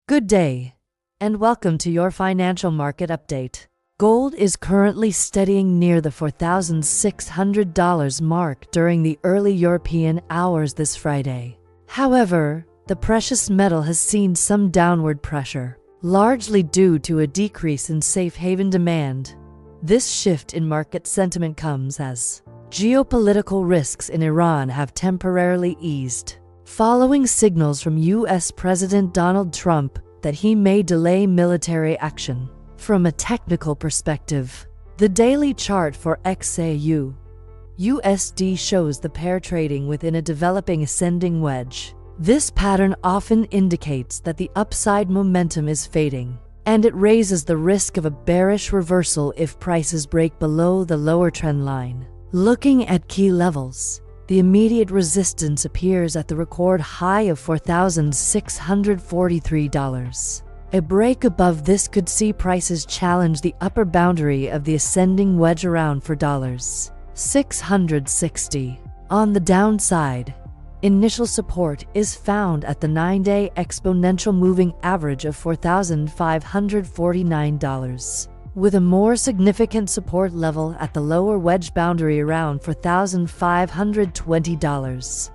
Good day, and welcome to your financial market update. Gold is currently steadying near the $4,600 mark during the early European hours this Friday. However, the precious metal has seen some downward pressure, largely due to a decrease in safe haven demand. This shift in market sentiment comes as geopolitical risks in Iran have temporarily eased, following signals from U.S. President Donald Trump that he may delay military action. From a technical perspective, the daily chart for XAUUSD shows the pair trading within a developing ascending wedge. This pattern often indicates that the upside momentum is fading, and it raises the risk of a bearish reversal if prices break below the lower trend line. Looking at key levels, the immediate resistance appears at the record high of $4,643. A break above this could see prices challenge the upper boundary of the ascending wedge around $4,660. On the downside, initial support is found at the 9-day exponential moving average of $4,549. With a more significant support level at the lower wedge boundary around $4,520.